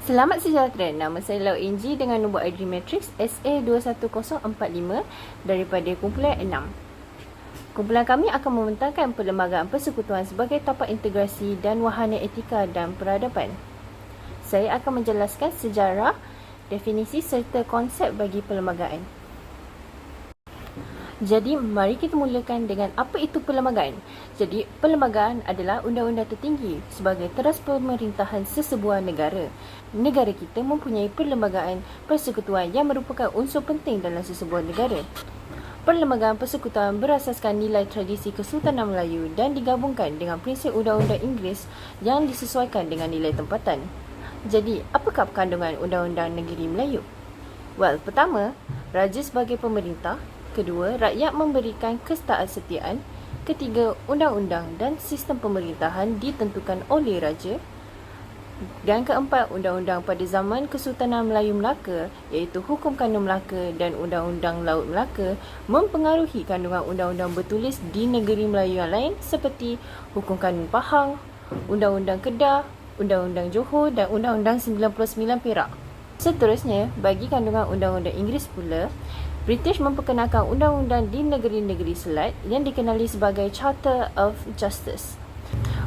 Selamat sejahtera, nama saya Lau Inji dengan nombor ID Matrix SA21045 daripada kumpulan 6. Kumpulan kami akan membentangkan perlembagaan persekutuan sebagai tapak integrasi dan wahana etika dan peradaban. Saya akan menjelaskan sejarah, definisi serta konsep bagi perlembagaan. Jadi, mari kita mulakan dengan apa itu perlembagaan. Jadi, perlembagaan adalah undang-undang tertinggi sebagai teras pemerintahan sesebuah negara. Negara kita mempunyai perlembagaan persekutuan yang merupakan unsur penting dalam sesebuah negara. Perlembagaan persekutuan berasaskan nilai tradisi Kesultanan Melayu dan digabungkan dengan prinsip undang-undang Inggeris yang disesuaikan dengan nilai tempatan. Jadi, apakah kandungan undang-undang negeri Melayu? Well, pertama, raja sebagai pemerintah. Kedua, rakyat memberikan kesetiaan. Ketiga, undang-undang dan sistem pemerintahan ditentukan oleh raja. Dan keempat, undang-undang pada zaman Kesultanan Melayu Melaka iaitu Hukum Kanun Melaka dan Undang-Undang Laut Melaka mempengaruhi kandungan undang-undang bertulis di negeri Melayu yang lain seperti Hukum Kanun Pahang, Undang-Undang Kedah, Undang-Undang Johor dan Undang-Undang 99 Perak. Seterusnya, bagi kandungan undang-undang Inggeris pula, British memperkenalkan undang-undang di negeri-negeri selat yang dikenali sebagai Charter of Justice.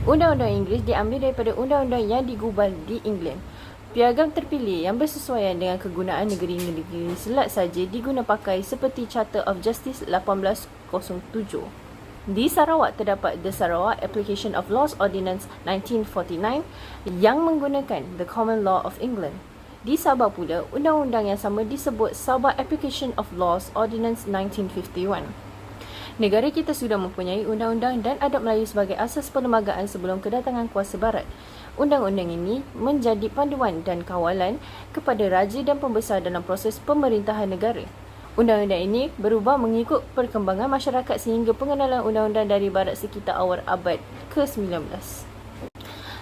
Undang-undang Inggeris diambil daripada undang-undang yang digubal di England. Piagam terpilih yang bersesuaian dengan kegunaan negeri-negeri selat saja diguna pakai seperti Charter of Justice 1807. Di Sarawak terdapat The Sarawak Application of Laws Ordinance 1949 yang menggunakan the Common Law of England. Di Sabah pula, undang-undang yang sama disebut Sabah Application of Laws Ordinance 1951. Negara kita sudah mempunyai undang-undang dan adat Melayu sebagai asas perlembagaan sebelum kedatangan kuasa barat. Undang-undang ini menjadi panduan dan kawalan kepada raja dan pembesar dalam proses pemerintahan negara. Undang-undang ini berubah mengikut perkembangan masyarakat sehingga pengenalan undang-undang dari barat sekitar awal abad ke-19.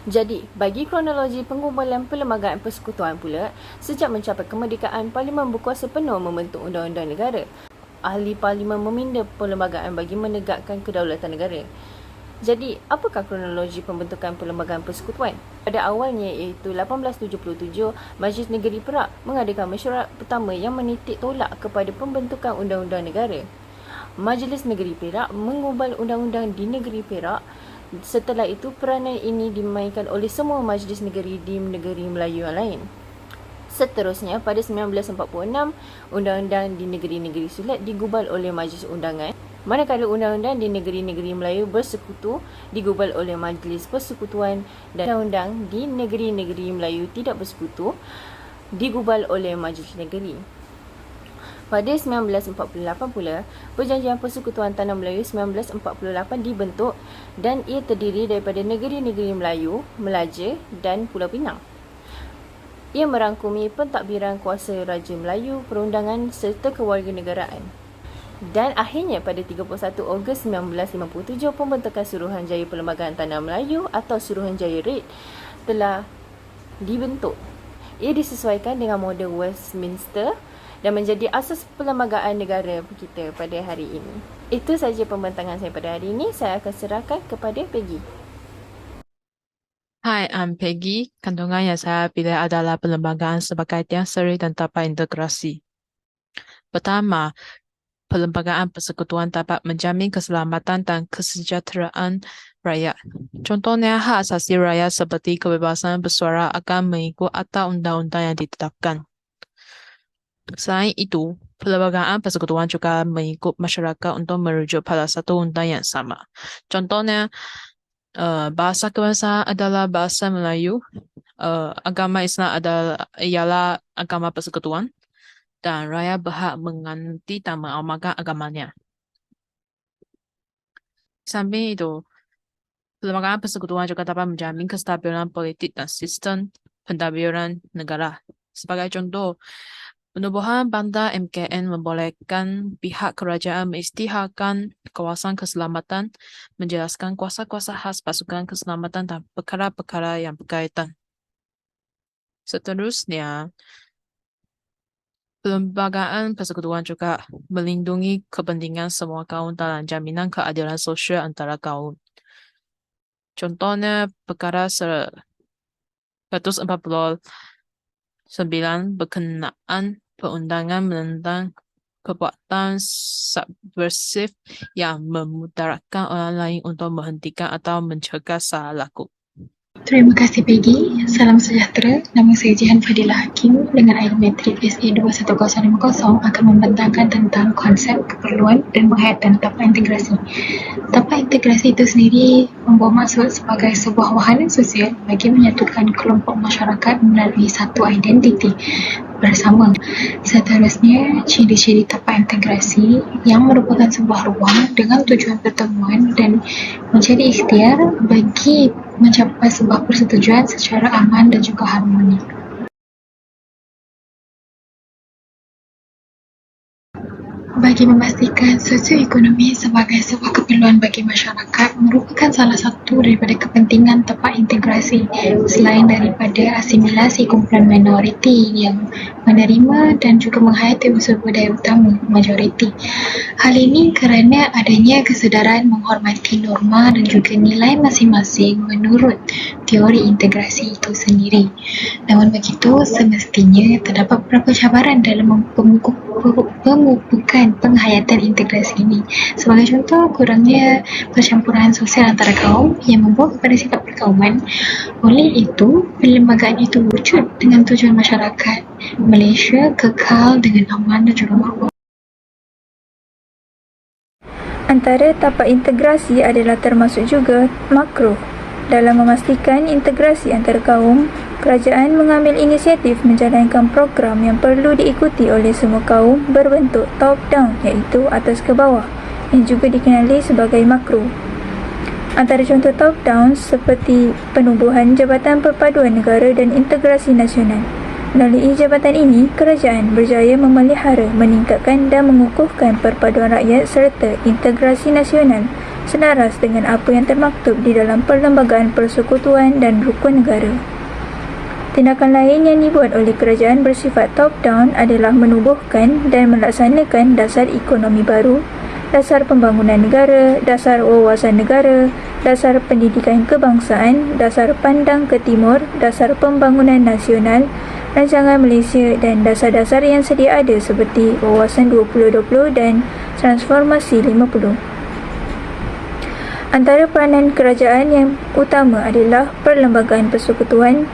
Jadi, bagi kronologi pengumpulan perlembagaan persekutuan pula, sejak mencapai kemerdekaan, Parlimen berkuasa penuh membentuk undang-undang negara. Ahli Parlimen meminda perlembagaan bagi menegakkan kedaulatan negara. Jadi, apakah kronologi pembentukan perlembagaan persekutuan? Pada awalnya iaitu 1877, Majlis Negeri Perak mengadakan mesyuarat pertama yang menitik tolak kepada pembentukan undang-undang negara. Majlis Negeri Perak mengubal undang-undang di Negeri Perak. Setelah itu, peranan ini dimainkan oleh semua majlis negeri di negeri Melayu yang lain. Seterusnya, pada 1946, undang-undang di negeri-negeri sulat digubal oleh Majlis Undangan. Manakala undang-undang di negeri-negeri Melayu bersekutu digubal oleh Majlis Persekutuan dan undang-undang di negeri-negeri Melayu tidak bersekutu digubal oleh Majlis Negeri. Pada 1948 pula, Perjanjian Persekutuan Tanah Melayu 1948 dibentuk dan ia terdiri daripada negeri-negeri Melayu, Melaja dan Pulau Pinang. Ia merangkumi pentadbiran kuasa Raja Melayu, perundangan serta kewarganegaraan. Dan akhirnya pada 31 Ogos 1957, pembentukan Suruhanjaya Perlembagaan Tanah Melayu atau Suruhanjaya RED telah dibentuk. Ia disesuaikan dengan model Westminster dan menjadi asas perlembagaan negara kita pada hari ini. Itu sahaja pembentangan saya pada hari ini. Saya akan serahkan kepada Peggy. Hai, I'm Peggy. Kandungan yang saya pilih adalah perlembagaan sebagai tiang seri dan tapak integrasi. Pertama, perlembagaan persekutuan dapat menjamin keselamatan dan kesejahteraan rakyat. Contohnya, hak asasi rakyat seperti kebebasan bersuara akan mengikut akta undang-undang yang ditetapkan. Selain itu, perlembagaan persekutuan juga mengikut masyarakat untuk merujuk pada satu undang yang sama. Contohnya, bahasa kebangsaan adalah bahasa Melayu, agama Islam ialah agama persekutuan, dan rakyat berhak menganti dan mengamalkan agamanya. Samping itu, perlembagaan persekutuan juga dapat menjamin kestabilan politik dan sistem pentadbiran negara. Sebagai contoh, penubuhan Bandar MKN membolehkan pihak kerajaan mengisytiharkan kawasan keselamatan, menjelaskan kuasa-kuasa khas pasukan keselamatan dan perkara-perkara yang berkaitan. Seterusnya, perlembagaan persekutuan juga melindungi kepentingan semua kaum dalam jaminan keadilan sosial antara kaum. Contohnya, perkara 140 9. Berkenaan perundangan menentang perbuatan subversif yang memudaratkan orang lain untuk menghentikan atau mencegah salah laku. Terima kasih Peggy. Salam sejahtera. Nama saya Jihan Fadilah Hakim dengan ID metrik SA21050 akan membentangkan tentang konsep, keperluan dan penghayatan tapak integrasi. Tapak integrasi itu sendiri membawa maksud sebagai sebuah wahana sosial bagi menyatukan kelompok masyarakat melalui satu identiti bersama. Seterusnya, ciri-ciri tapak integrasi yang merupakan sebuah ruang dengan tujuan pertemuan dan menjadi ikhtiar bagi mencapai sebuah persetujuan secara aman dan juga harmoni. Bagi memastikan sosioekonomi sebagai sebuah keperluan bagi masyarakat merupakan salah satu daripada kepentingan tapak integrasi selain daripada asimilasi kumpulan minoriti yang menerima dan juga menghayati unsur budaya utama majoriti. Hal ini kerana adanya kesedaran menghormati norma dan juga nilai masing-masing menurut teori integrasi itu sendiri. Namun begitu, semestinya terdapat beberapa cabaran dalam pemupukan penghayatan integrasi ini. Sebagai contoh, kurangnya percampuran sosial antara kaum yang membawa kepada sikap perkauman. Oleh itu, perlembagaan itu wujud dengan tujuan masyarakat Malaysia kekal dengan aman dan juga makmur. Antara tapak integrasi adalah termasuk juga makro. Dalam memastikan integrasi antara kaum, kerajaan mengambil inisiatif menjalankan program yang perlu diikuti oleh semua kaum berbentuk top-down iaitu atas ke bawah yang juga dikenali sebagai makro. Antara contoh top-down seperti penubuhan Jabatan Perpaduan Negara dan Integrasi Nasional. Melalui jabatan ini, kerajaan berjaya memelihara, meningkatkan dan mengukuhkan perpaduan rakyat serta integrasi nasional selaras dengan apa yang termaktub di dalam Perlembagaan Persekutuan dan Rukun Negara. Tindakan lain yang dibuat oleh kerajaan bersifat top-down adalah menubuhkan dan melaksanakan dasar ekonomi baru, dasar pembangunan negara, dasar wawasan negara, dasar pendidikan kebangsaan, dasar pandang ke timur, dasar pembangunan nasional, rancangan Malaysia dan dasar-dasar yang sedia ada seperti wawasan 2020 dan transformasi 50. Antara peranan kerajaan yang utama adalah Perlembagaan Persekutuan,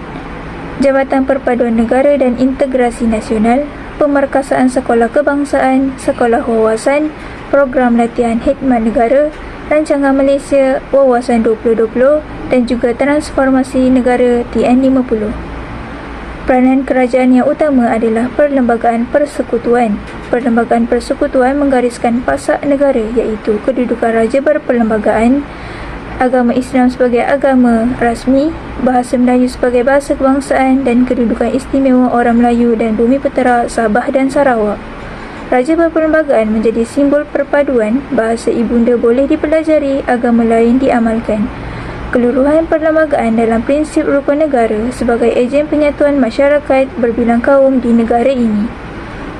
Jabatan Perpaduan Negara dan Integrasi Nasional, pemerkasaan sekolah kebangsaan, sekolah wawasan, program latihan khidmat negara, rancangan Malaysia, wawasan 2020 dan juga transformasi negara TN50. Peranan kerajaan yang utama adalah Perlembagaan Persekutuan. Perlembagaan Persekutuan menggariskan pasak negara iaitu kedudukan raja berperlembagaan, agama Islam sebagai agama rasmi, bahasa Melayu sebagai bahasa kebangsaan dan kedudukan istimewa orang Melayu dan Bumi Putera, Sabah dan Sarawak. Raja berperlembagaan menjadi simbol perpaduan, bahasa ibunda boleh dipelajari, agama lain diamalkan. Keluruhan perlembagaan dalam prinsip rukun negara sebagai ejen penyatuan masyarakat berbilang kaum di negara ini.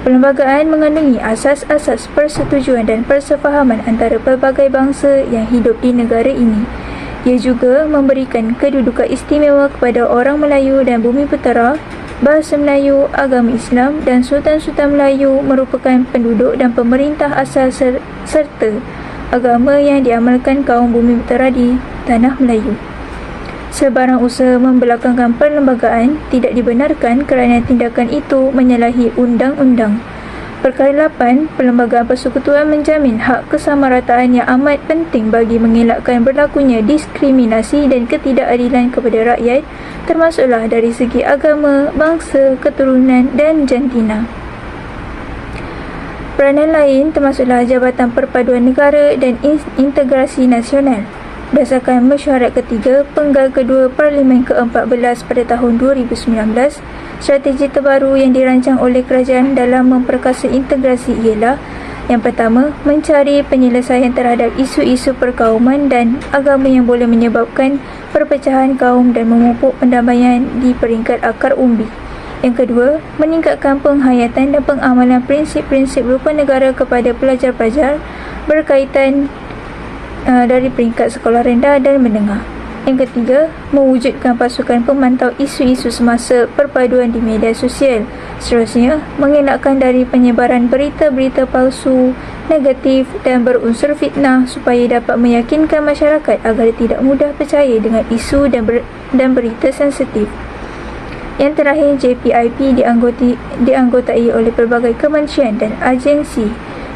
Perlembagaan mengandungi asas-asas persetujuan dan persefahaman antara pelbagai bangsa yang hidup di negara ini. Ia juga memberikan kedudukan istimewa kepada orang Melayu dan Bumi Putera, bahasa Melayu, agama Islam dan Sultan-Sultan Melayu merupakan penduduk dan pemerintah asal serta agama yang diamalkan kaum Bumi Putera di Tanah Melayu. Sebarang usaha membelakangkan perlembagaan tidak dibenarkan kerana tindakan itu menyalahi undang-undang. Perkara 8, Perlembagaan Persekutuan menjamin hak kesamarataan yang amat penting bagi mengelakkan berlakunya diskriminasi dan ketidakadilan kepada rakyat, termasuklah dari segi agama, bangsa, keturunan dan jantina. Peranan lain termasuklah Jabatan Perpaduan Negara dan Integrasi Nasional. Berdasarkan mesyuarat ketiga, penggal kedua Parlimen ke-14 pada tahun 2019, strategi terbaru yang dirancang oleh kerajaan dalam memperkasa integrasi ialah yang pertama, mencari penyelesaian terhadap isu-isu perkauman dan agama yang boleh menyebabkan perpecahan kaum dan memupuk pendamaian di peringkat akar umbi. Yang kedua, meningkatkan penghayatan dan pengamalan prinsip-prinsip rukun negara kepada pelajar-pelajar berkaitan dari peringkat sekolah rendah dan menengah. Yang ketiga, mewujudkan pasukan pemantau isu-isu semasa perpaduan di media sosial. Seterusnya, mengelakkan dari penyebaran berita-berita palsu, negatif dan berunsur fitnah supaya dapat meyakinkan masyarakat agar tidak mudah percaya dengan isu dan berita sensitif. Yang terakhir, JPIP dianggotai oleh pelbagai kementerian dan agensi,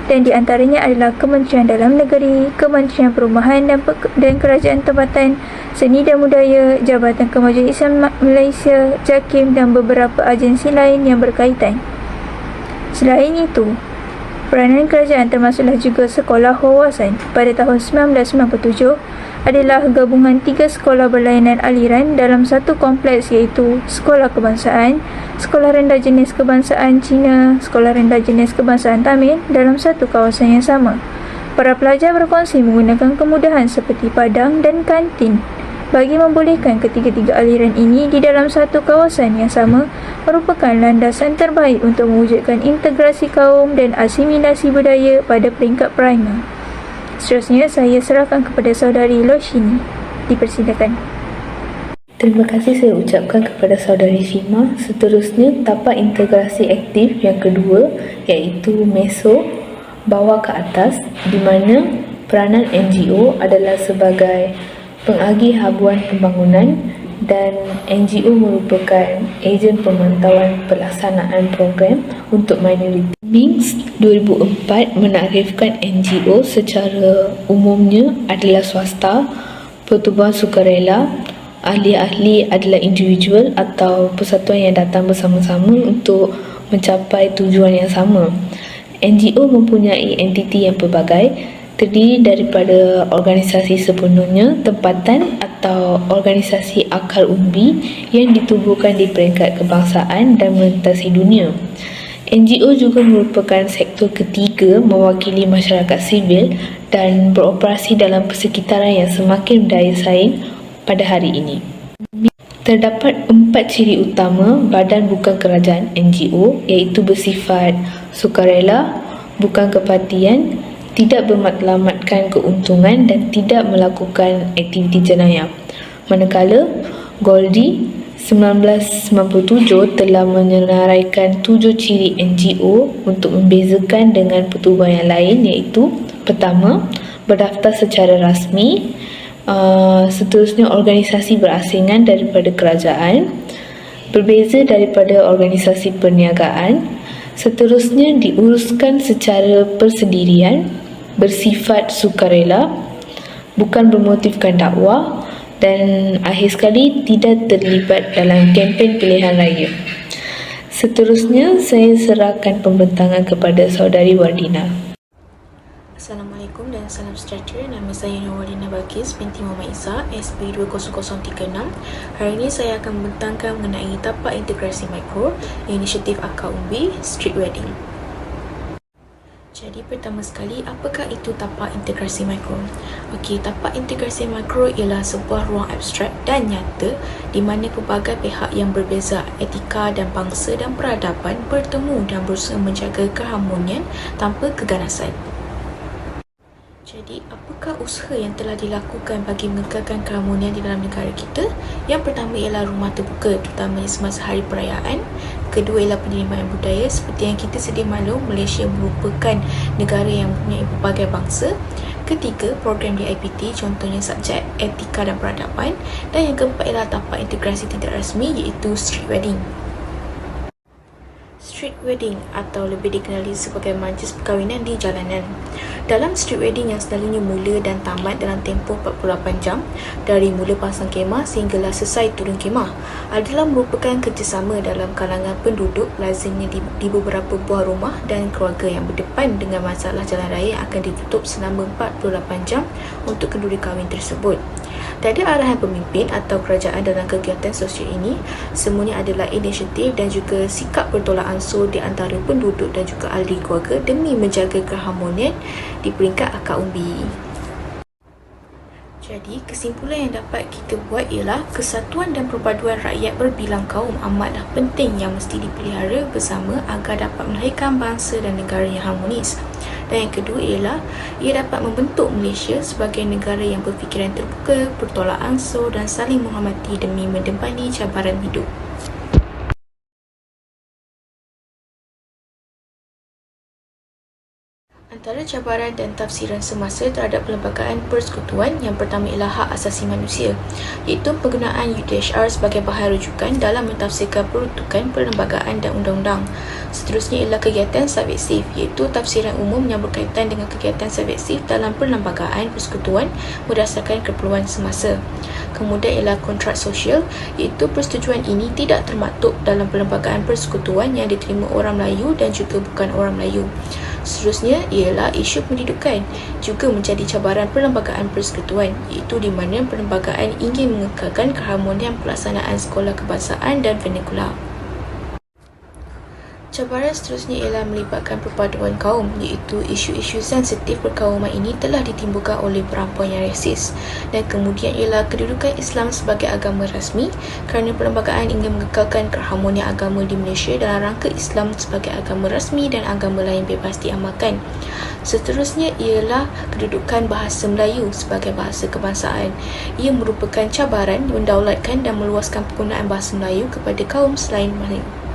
dan di antaranya adalah Kementerian Dalam Negeri, Kementerian Perumahan dan Kerajaan Tempatan, Seni dan Budaya, Jabatan Kemajuan Islam Malaysia, JAKIM dan beberapa agensi lain yang berkaitan. Selain itu, peranan kerajaan termasuklah juga sekolah wawasan. Pada tahun 1997 adalah gabungan 3 sekolah berlainan aliran dalam satu kompleks, iaitu Sekolah Kebangsaan, Sekolah Rendah Jenis Kebangsaan Cina, Sekolah Rendah Jenis Kebangsaan Tamil dalam satu kawasan yang sama. Para pelajar berkongsi menggunakan kemudahan seperti padang dan kantin bagi membolehkan ketiga-tiga aliran ini di dalam satu kawasan yang sama merupakan landasan terbaik untuk mewujudkan integrasi kaum dan asimilasi budaya pada peringkat primer. Seterusnya, saya serahkan kepada saudari Loshini. Dipersilakan. Terima kasih saya ucapkan kepada saudari Shima. Seterusnya, tapak integrasi aktif yang kedua iaitu MESO, bawah ke atas, di mana peranan NGO adalah sebagai pengagih habuan pembangunan dan NGO merupakan ejen pemantauan pelaksanaan program untuk minoriti. MINGS 2004 menakrifkan NGO secara umumnya adalah swasta, pertubuhan sukarela, ahli-ahli adalah individual atau persatuan yang datang bersama-sama untuk mencapai tujuan yang sama. NGO mempunyai entiti yang pelbagai, terdiri daripada organisasi sepenuhnya, tempatan atau organisasi akar umbi yang ditubuhkan di peringkat kebangsaan dan melintasi dunia. NGO juga merupakan sektor ketiga mewakili masyarakat sivil dan beroperasi dalam persekitaran yang semakin berdaya saing pada hari ini. Terdapat 4 ciri utama badan bukan kerajaan NGO, iaitu bersifat sukarela, bukan kepartian, tidak bermatlamatkan keuntungan dan tidak melakukan aktiviti jenayah. Manakala Goldie 1997 telah menyenaraikan 7 ciri NGO untuk membezakan dengan pertubuhan yang lain, iaitu pertama, berdaftar secara rasmi, seterusnya organisasi berasingan daripada kerajaan, berbeza daripada organisasi perniagaan, seterusnya diuruskan secara persendirian, bersifat sukarela, bukan bermotifkan dakwah, dan akhir sekali tidak terlibat dalam kempen pilihan raya. Seterusnya, saya serahkan pembentangan kepada saudari Wardina. Assalamualaikum dan salam sejahtera. Nama saya Nurwardina Balkis binti Muhammad Isa, SB 20036. Hari ini saya akan membentangkan mengenai tapak integrasi mikro, inisiatif akar umbi, street wedding. Jadi pertama sekali, apakah itu tapak integrasi mikro? Okey, tapak integrasi mikro ialah sebuah ruang abstrak dan nyata di mana pelbagai pihak yang berbeza etika dan bangsa dan peradaban bertemu dan berusaha menjaga keharmonian tanpa keganasan. Jadi, apakah usaha yang telah dilakukan bagi mengekalkan keharmonian di dalam negara kita? Yang pertama ialah rumah terbuka, terutamanya semasa hari perayaan. Kedua ialah penerimaan budaya. Seperti yang kita sedia maklum, Malaysia merupakan negara yang mempunyai berbagai bangsa. Ketiga, program DIPT, contohnya subjek etika dan peradaban. Dan yang keempat ialah tapak integrasi tidak rasmi, iaitu street wedding. Street wedding atau lebih dikenali sebagai majlis perkahwinan di jalanan. Dalam street wedding yang selalunya mula dan tamat dalam tempoh 48 jam dari mula pasang kemah sehinggalah selesai turun kemah adalah merupakan kerjasama dalam kalangan penduduk, lazimnya di beberapa buah rumah dan keluarga yang berdepan dengan masalah jalan raya yang akan ditutup selama 48 jam untuk kenduri kahwin tersebut. Tiada arahan pemimpin atau kerajaan dalam kegiatan sosial ini. Semuanya adalah inisiatif dan juga sikap bertolak ansur di antara penduduk dan juga ahli keluarga demi menjaga keharmonian di peringkat akar umbi. Jadi, kesimpulan yang dapat kita buat ialah kesatuan dan perpaduan rakyat berbilang kaum amatlah penting yang mesti dipelihara bersama agar dapat melahirkan bangsa dan negara yang harmonis. Dan yang kedua ialah ia dapat membentuk Malaysia sebagai negara yang berfikiran terbuka, bertolak ansur dan saling menghormati demi mendepani cabaran hidup. Antara cabaran dan tafsiran semasa terhadap perlembagaan persekutuan, yang pertama ialah hak asasi manusia, iaitu penggunaan UTHR sebagai bahan rujukan dalam mentafsirkan peruntukan perlembagaan dan undang-undang. Seterusnya ialah kegiatan subversif, iaitu tafsiran umum yang berkaitan dengan kegiatan subversif dalam perlembagaan persekutuan berdasarkan keperluan semasa. Kemudian ialah kontrak sosial, iaitu persetujuan ini tidak termaktub dalam perlembagaan persekutuan yang diterima orang Melayu dan juga bukan orang Melayu. Seterusnya ialah isu pendidikan juga menjadi cabaran perlembagaan persekutuan, iaitu di mana perlembagaan ingin mengekalkan keharmonian pelaksanaan sekolah kebangsaan dan vernakular. Cabaran seterusnya ialah melibatkan perpaduan kaum, iaitu isu-isu sensitif perkauman ini telah ditimbulkan oleh perempuan yang rasis. Dan kemudian ialah kedudukan Islam sebagai agama rasmi, kerana perlembagaan ingin mengekalkan keharmonian agama di Malaysia dalam rangka Islam sebagai agama rasmi dan agama lain bebas diamalkan. Seterusnya ialah kedudukan bahasa Melayu sebagai bahasa kebangsaan. Ia merupakan cabaran mendaulatkan dan meluaskan penggunaan bahasa Melayu kepada kaum selain Melayu.